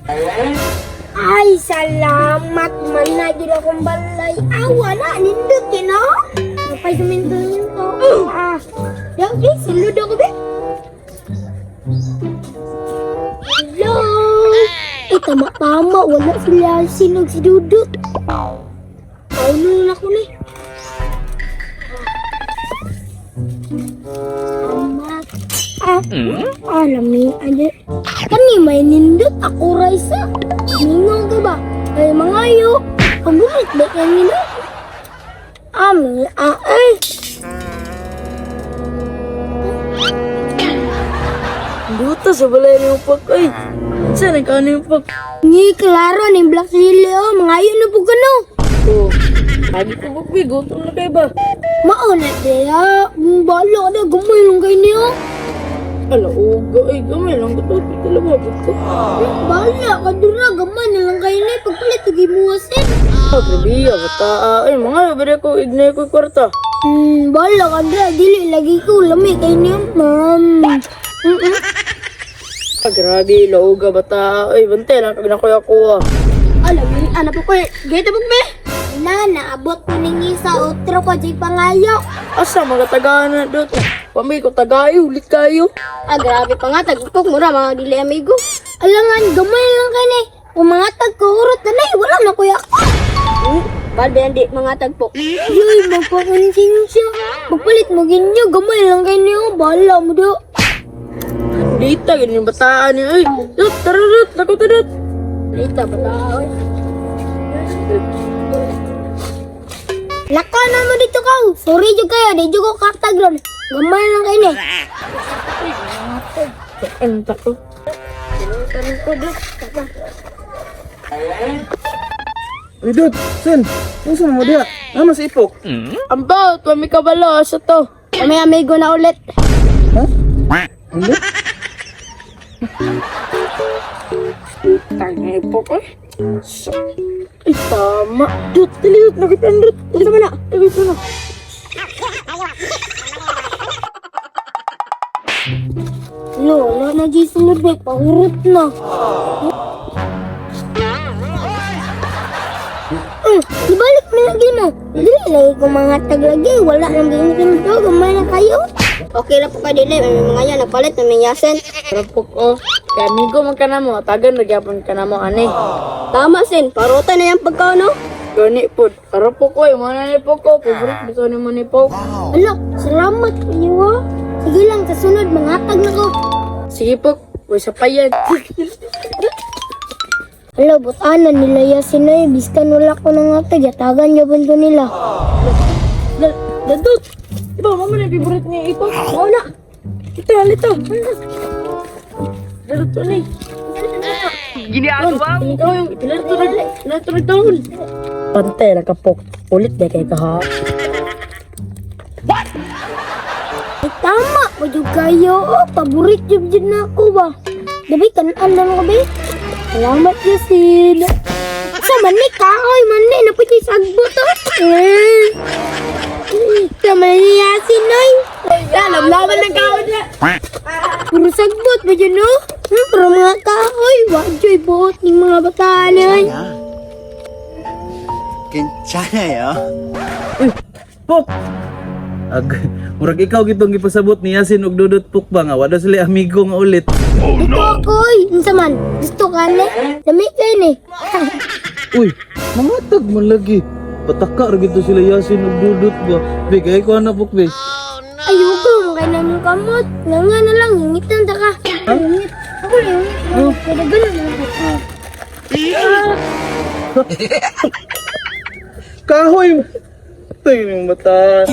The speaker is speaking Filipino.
Ay, salamat man na gid akong balay. Wala nindot no. Napay suminto nito. Dagi silud ako be. Hello. Tama-tama wala sila sinog si Dudut. Pauno na ako ni. Alami ada kani may nindot ako Raisa. Ningon ka ba? Ay mga yo. Pagulit ba yan nila? Ay. Duta sa balay ni Upak ay. Saan ka ni Upak? Ni klaro ni Black Lily mga yo na po kano. Oh, lagi ko bukbi, gutom na kayo ba? Mauna dia, balo na gamay lang kay niyo. Ala, uga ay gamay lang gutom. Dalawa ko. Bala ka dura gamay na lang kay ni pagpalit ug imuwasin. Grabe, bata. Ay, mga bere ko ignay ko kwarta. Bala ka dura dili lagi ko lami kay niyo, ma'am. Grabe, lauga bata. Ay, bante lang kag nakuya ko. Alam ni ana po ko, gete bugbe. Naabot ko ningi sa otro ko di pangayo. Asa mga tagaan na dot? Pamay ko tagayo, ulit kayo. Grabe pa nga tagpok mura mga dili amigo. Alangan gamay lang kani. Kung mga tagkurot na wala na kuya. Balde hindi mga tagpok. Yoy, magpapansin siya. Magpalit mo ginyo, gamay lang kayo. Bala mo do. Dita, ganyan yung bataan niya. Ay, dot, tara dot, nakuta dot. Dita, bata. Laka na mo dito ka. Sorry juga kayo, di juga kakta gron. Gamay lang kayo ni. Entak ko. Uy, Dut, Sen, saan mo dia? Mas ipok? Ambaw, tuwami kabalo, asa to? Kami amigo na ulit. Ha? Ano? Tangay po ko eh. Ay, tama. Dut, dali, dut, nakitan, dut. Dali ka na. Dali ka na. Lola na di sunod may pahurot na. Ibalik mo lagi mo. Dili lagi ko mga taglagi. Wala nang ginitin to. Gamay na kayo. Okay na po ka dili. May mga yan napalit na may yasen. Rapok ko. Kaya amigo man ka na mo. Tagan, nagyapon ka na mo, ane. Tama sin. Paruta na yung pagkaon no? Gani po. Rapok ko, yung mga ni po ko. Favorite gusto ni mo ni po. Ala, salamat kayo ha. Sige lang, kasunod mangatag na ko. Sige po. Uy, sa payan. Ala, butanan nila yasin na biskan wala ko nang atag. Yatagan yabon ko nila. Dadut. Iba, mama na yung favorite niya ito. Oo na. Ito, ito. Dadut to ni. Gini ako ba? Ikaw yung pinartunod doon. Pantay, nakapok. Ulit na kayo ka ha. Ay, tama. Pwede kayo. Paborit yung dyan na ako ba? Dabi, kanaan na mga be. Salamat yasin. Sa mani, kahoy mani. Napwede sagbot to. Sa mani yasin, noy. Laman ng kawan niya. Puro sagbot ba dyan, no? Pero mga kahoy. Wadyo'y buot ng mga bataan yan. 괜찮아요. Pok! Murag ikaw gitong gipasabot ni Yasin og Dudut Pok ba nga? Wala sila amigo nga ulit. Dito ako'y. Unsa man? Gusto ka ni? Dami kayo ni. Uy, mangatag man lagi. Pataka ra gito sila Yasin og Dudut ba? Bigay ko na Pok, be. Ayoko, kaya namin kamot. Nga na lang, hingitan ta ka. Hingit. Ako lang, hingit. Pero ganun lang ako. Kahoy! Ito yung mata.